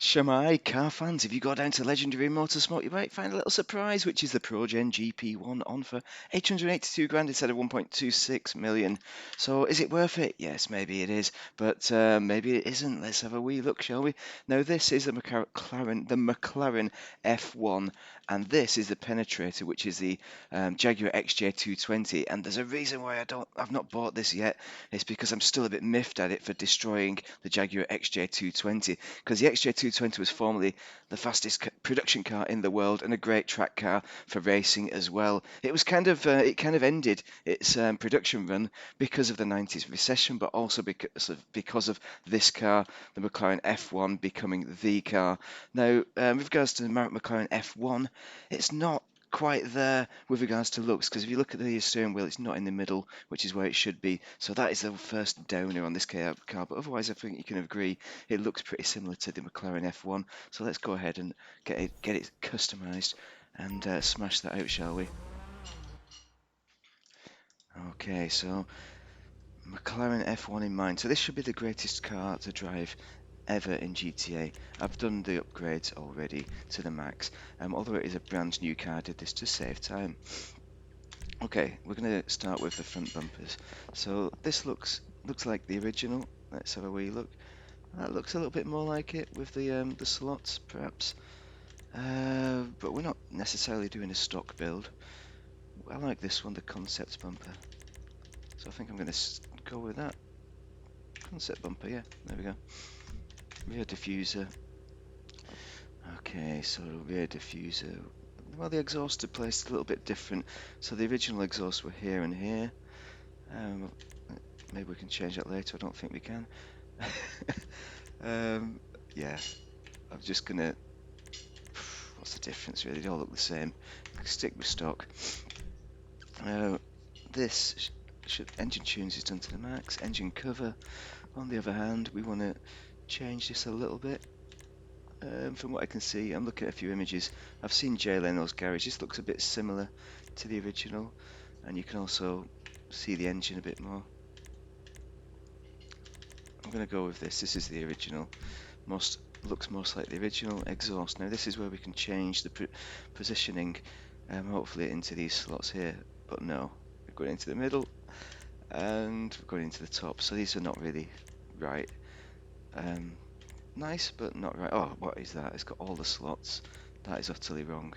Shamai, car fans, if you go down to Legendary Motorsport, you might find a little surprise, which is the Progen GP1 on for 882 grand instead of 1.26 million. So is it worth it? Yes, maybe it is, but maybe it isn't. Let's have a wee look, shall we? Now, this is the McClaren F1, and this is the Penetrator, which is the Jaguar XJ220. And there's a reason why I've not bought this yet. It's because I'm still a bit miffed at it for destroying the Jaguar XJ220, because the XJ220 was formerly the fastest production car in the world and a great track car for racing as well. It was it kind of ended its production run because of the 90s recession, but also because of this car, the McClaren F1, becoming the car. Now, with regards to the McClaren F1, it's not quite there with regards to looks, because if you look at the steering wheel, it's not in the middle, which is where it should be. So that is the first downer on this car, but otherwise I think you can agree it looks pretty similar to the McClaren F1. So let's go ahead and get it customized and smash that out, shall we? Okay, so McClaren F1 in mind. So this should be the greatest car to drive ever in GTA. I've done the upgrades already to the max. Although it is a brand new car, I did this to save time. Okay, we're going to start with the front bumpers. So this looks like the original. Let's have a wee look. That looks a little bit more like it with the slots, perhaps. But we're not necessarily doing a stock build. I like this one, the concept bumper. So I think I'm going to go with that. Concept bumper, yeah, there we go. Rear diffuser. Okay, so rear diffuser. Well, the exhausts are placed a little bit different. So the original exhausts were here and here. Maybe we can change that later. I don't think we can. Yeah, I'm just gonna. What's the difference really? They all look the same. Stick with stock. This engine tunes is done to the max. Engine cover. On the other hand, we want to change this a little bit. From what I can see, I'm looking at a few images. I've seen Jay Leno's garage. This looks a bit similar to the original, and you can also see the engine a bit more. I'm going to go with this. This is the original. Looks most like the original exhaust. Now this is where we can change the positioning, hopefully into these slots here. But no, we're going into the middle, and we're going into the top. So these are not really right. Nice, but not right. Oh, what is that? It's got all the slots. That is utterly wrong.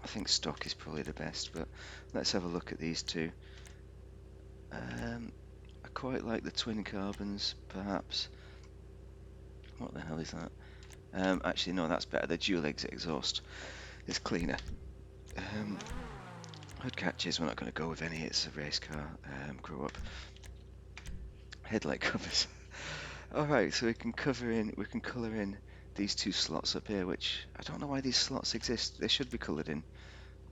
I think stock is probably the best, but let's have a look at these two. I quite like the twin carbons, perhaps. What the hell is that? Actually, no, that's better. The dual exit exhaust is cleaner. Hood catches, we're not going to go with any. It's a race car. Grow up. Headlight covers. Alright, so we can colour in these two slots up here, which I don't know why these slots exist. They should be coloured in.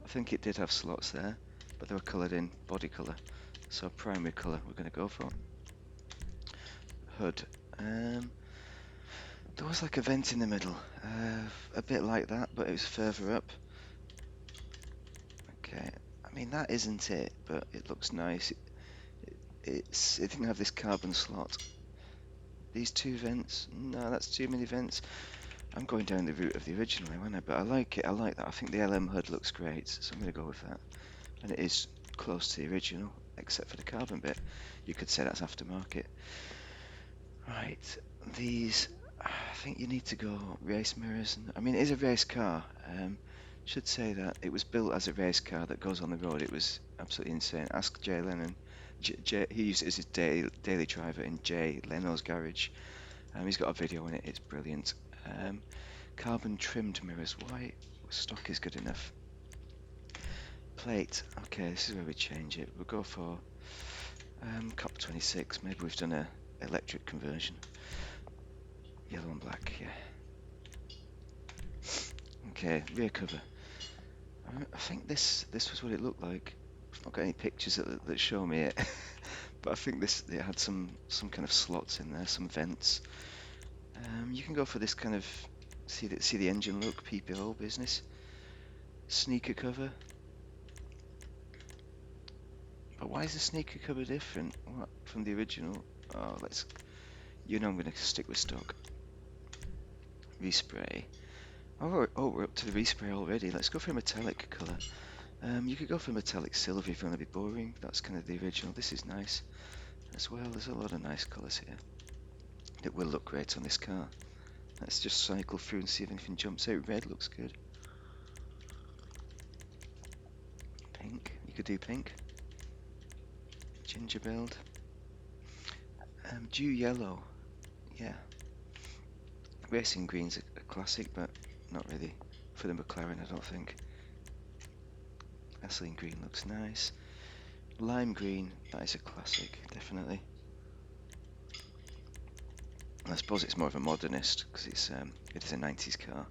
I think it did have slots there, but they were coloured in body colour. So primary colour we're going to go for. Hood. There was like a vent in the middle, a bit like that, but it was further up. Okay, I mean that isn't it, but it looks nice. It didn't have this carbon slot. These two vents, no, that's too many vents. I'm going down the route of the original, aren't I? But I like it. I like that. I think the LM hood looks great, so I'm going to go with that. And it is close to the original, except for the carbon bit. You could say that's aftermarket. Right, these. I think you need to go race mirrors. I mean, it is a race car. Should say that it was built as a race car that goes on the road. It was absolutely insane. Ask Jay Lennon. He used it as his daily driver in Jay Leno's garage. He's got a video in it. It's brilliant. Carbon trimmed mirrors. Why? Stock is good enough. Plate. Okay, this is where we change it. We'll go for Cop 26. Maybe we've done a electric conversion. Yellow and black. Yeah. Okay, rear cover. I think this was what it looked like. I've not got any pictures that show me it, but I think it had some kind of slots in there, some vents. You can go for this kind of see the engine look, PPO business. Sneaker cover. But why is the sneaker cover different from the original? Oh, I'm going to stick with stock. Respray. Oh, we're up to the respray already. Let's go for a metallic colour. You could go for metallic silver if you want to be boring. That's kind of the original. This is nice as well. There's a lot of nice colours here. It will look great on this car. Let's just cycle through and see if anything jumps out. Red looks good. Pink. You could do pink. Ginger build. Dew yellow. Yeah. Racing green's a classic, but not really for the McClaren, I don't think. Gasoline green looks nice. Lime green, that is a classic, definitely. I suppose it's more of a modernist because it is a 90s car,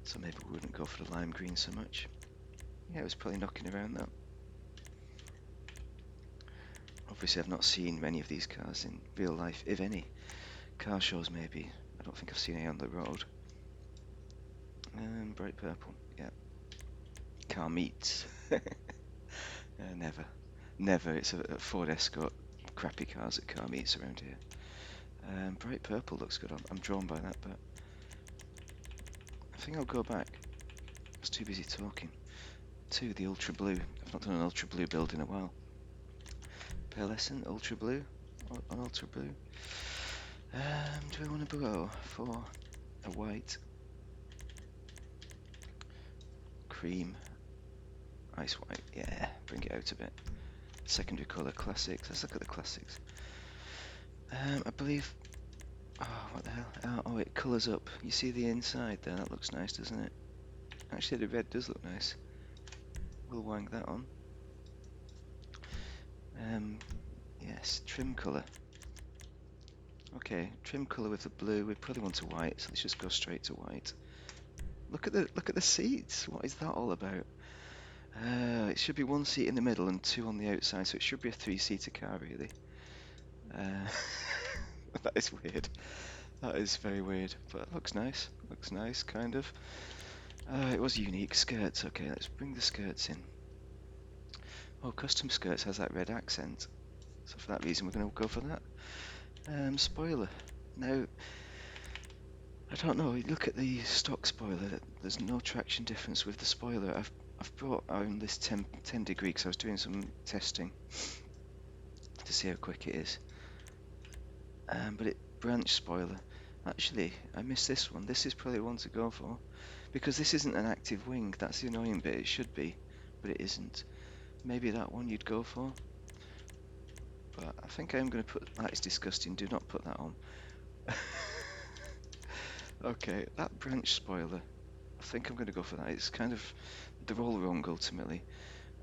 so maybe we wouldn't go for the lime green so much. Yeah, it was probably knocking around that. Obviously, I've not seen many of these cars in real life, if any. Car shows, maybe. I don't think I've seen any on the road. Bright purple, yeah. Car meets. Never. It's a Ford Escort. Crappy cars at car meets around here. Bright purple looks good. I'm drawn by that, but I think I'll go back. I was too busy talking. To the ultra blue. I've not done an ultra blue build in a while. Pearlescent, ultra blue. An ultra blue. Do I want to go for a white? Cream. Ice white. Yeah, bring it out a bit. Secondary colour, classics. Let's look at the classics. I believe. Oh, what the hell? Oh, it colours up. You see the inside there? That looks nice, doesn't it? Actually, the red does look nice. We'll wang that on. Yes, trim colour. Okay, trim colour with the blue. We probably want a white, so let's just go straight to white. Look at the seats. What is that all about? It should be one seat in the middle and two on the outside, so it should be a three-seater car, really. That is weird. That is very weird, but it looks nice. Looks nice, kind of. It was unique. Skirts. Okay, let's bring the skirts in. Oh, custom skirts has that red accent, so for that reason we're going to go for that. Spoiler. Now, I don't know. Look at the stock spoiler. There's no traction difference with the spoiler. I've brought on this 10 degree because I was doing some testing to see how quick it is. But it branch spoiler. Actually, I missed this one. This is probably the one to go for because this isn't an active wing. That's the annoying bit. It should be, but it isn't. Maybe that one you'd go for. But I think I'm going to put... That is disgusting. Do not put that on. Okay, that branch spoiler. I think I'm going to go for that. It's kind of... They're all wrong, ultimately.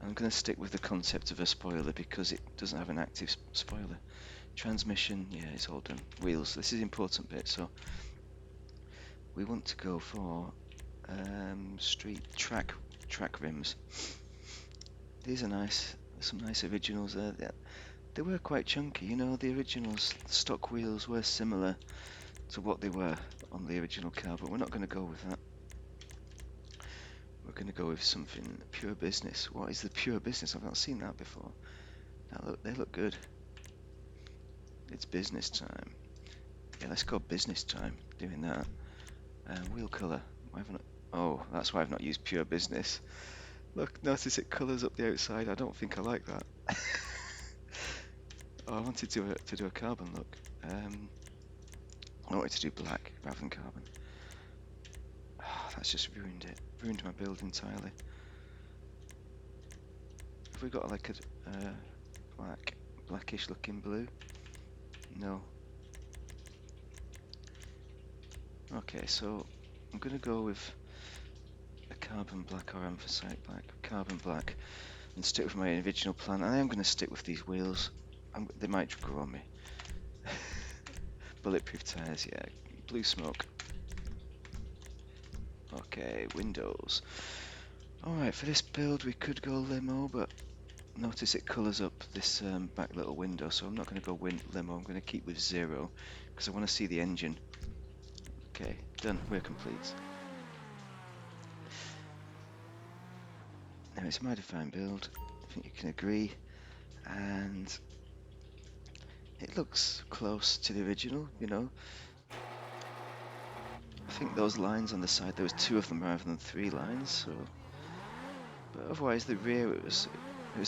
I'm going to stick with the concept of a spoiler because it doesn't have an active spoiler. Transmission, yeah, it's all done. Wheels, this is the important bit. So we want to go for street track rims. These are nice. There's some nice originals there. They were quite chunky, you know, the originals, the stock wheels were similar to what they were on the original car, but we're not going to go with that. We're going to go with something pure business. What is the pure business? I've not seen that before. Now look, they look good. It's business time. Yeah, let's go business time, doing that. Wheel colour. Oh, that's why I've not used pure business. Look, notice it colours up the outside. I don't think I like that. Oh, I wanted to do a carbon look. I wanted to do black rather than carbon. Oh, that's just ruined it. Ruined my build entirely. Have we got like a blackish looking blue? No. Okay, so I'm gonna go with a carbon black or anthracite black. Carbon black, and stick with my original plan. And I am gonna stick with these wheels. They might grow on me. Bulletproof tyres, yeah. Blue smoke. Okay, windows. Alright, for this build we could go limo, but notice it colours up this back little window, so I'm not going to go limo. I'm going to keep with 0, because I want to see the engine. Okay, done. We're complete. Now, it's my defined build. I think you can agree. And it looks close to the original, you know. I think those lines on the side, there was 2 of them rather than 3 lines. So, but otherwise the rear it was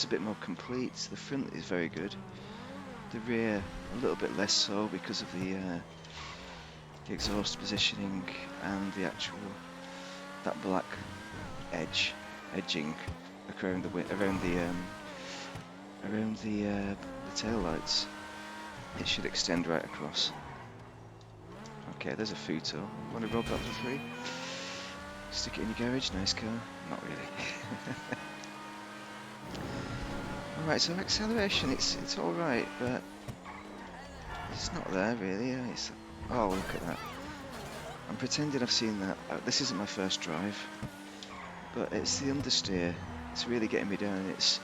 a bit more complete. The front is very good. The rear a little bit less so because of the exhaust positioning and the actual that black edging around the tail lights. It should extend right across. Okay, there's a Futo. Want to rob that for free? Stick it in your garage. Nice car. Not really. All right, so acceleration, it's all right, but it's not there really. Oh, look at that. I'm pretending I've seen that. This isn't my first drive, but it's the understeer. It's really getting me down. This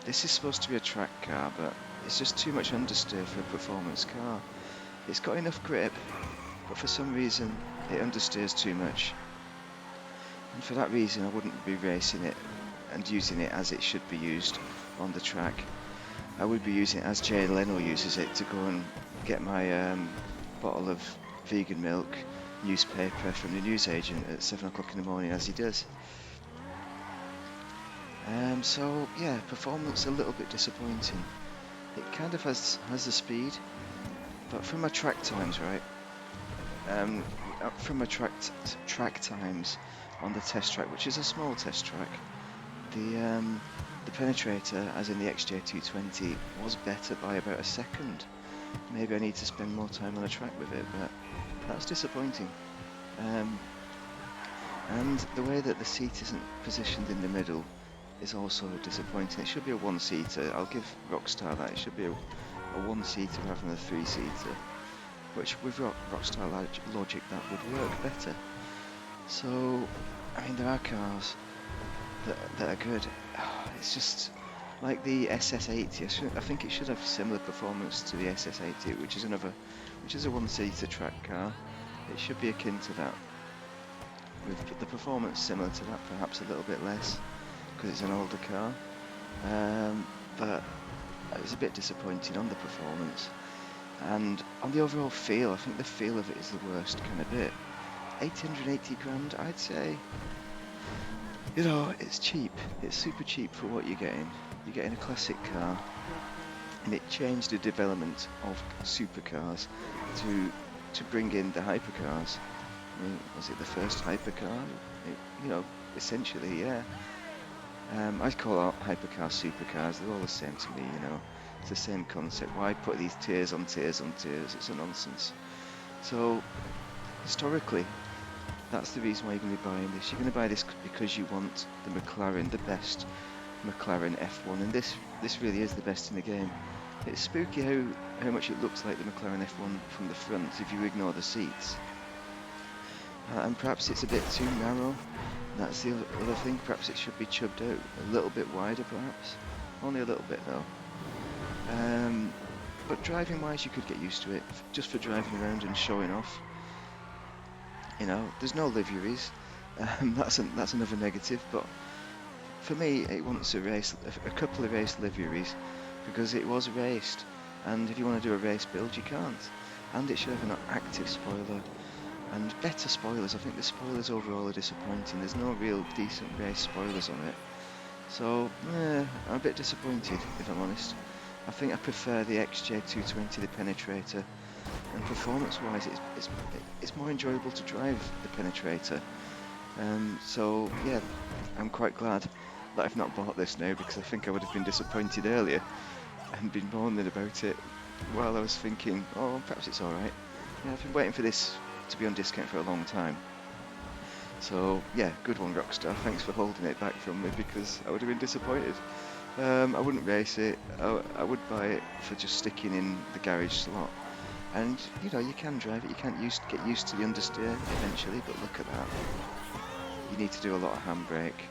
is supposed to be a track car, but it's just too much understeer for a performance car. It's got enough grip, but for some reason it understeers too much. And for that reason I wouldn't be racing it and using it as it should be used on the track. I would be using it as Jay Leno uses it, to go and get my bottle of vegan milk, newspaper from the newsagent at 7 o'clock in the morning, as he does. So yeah, performance a little bit disappointing. It kind of has the speed, but from my track times, right? From my track times on the test track, which is a small test track, the penetrator, as in the XJ220, was better by about a second. Maybe I need to spend more time on a track with it, but that's disappointing. And the way that the seat isn't positioned in the middle is also disappointing. It should be a one-seater. I'll give Rockstar that. It should be a one-seater rather than a three-seater, which with Rockstar logic that would work better. So, I mean, there are cars that are good. It's just like the SS80. I think it should have similar performance to the SS80, which is a one-seater track car. It should be akin to that, with the performance similar to that, perhaps a little bit less, because it's an older car. But it was a bit disappointing on the performance, and on the overall feel. I think the feel of it is the worst kind of bit. 880 grand, I'd say. You know, it's cheap. It's super cheap for what you're getting. You're getting a classic car, and it changed the development of supercars to bring in the hypercars. I mean, was it the first hypercar? You know, essentially, yeah. I call out hypercars supercars. They're all the same to me, you know. It's the same concept. Why put these tiers on tiers on tiers? It's a nonsense. So, historically, that's the reason why you're going to be buying this. You're going to buy this because you want the McLaren, the best McClaren F1, and this really is the best in the game. It's spooky how much it looks like the McLaren F1 from the front if you ignore the seats. And perhaps it's a bit too narrow. That's the other thing. Perhaps it should be chubbed out a little bit wider, perhaps. Only a little bit though. But driving wise, you could get used to it, just for driving around and showing off. You know, there's no liveries. That's another negative. But for me, it wants a couple of race liveries, because it was raced. And if you want to do a race build, you can't. And it should have an active spoiler and better spoilers. I think the spoilers overall are disappointing. There's no real decent race spoilers on it. So, I'm a bit disappointed, if I'm honest. I think I prefer the XJ220, the penetrator, and performance-wise, it's more enjoyable to drive the penetrator. So yeah, I'm quite glad that I've not bought this now, because I think I would have been disappointed earlier and been moaning about it while I was thinking, oh, perhaps it's alright. Yeah, I've been waiting for this to be on discount for a long time. So yeah, good one, Rockstar. Thanks for holding it back from me, because I would have been disappointed. I wouldn't race it. I would buy it for just sticking in the garage slot. And you know, you can drive it. You can't get used to the understeer eventually. But look at that. You need to do a lot of handbrake.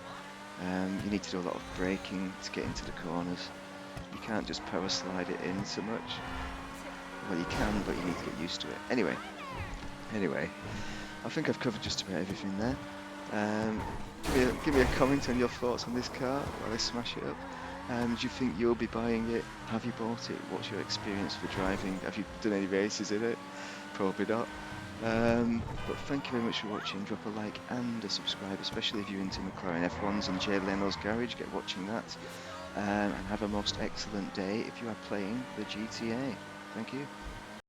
You need to do a lot of braking to get into the corners. You can't just power slide it in so much. Well, you can, but you need to get used to it. Anyway, I think I've covered just about everything there. Give me a comment on your thoughts on this car while I smash it up. Do you think you'll be buying it? Have you bought it? What's your experience for driving? Have you done any races in it? Probably not. But thank you very much for watching. Drop a like and a subscribe, especially if you're into McClaren F1s and Jay Leno's Garage. Get watching that. And have a most excellent day if you are playing the GTA. Thank you.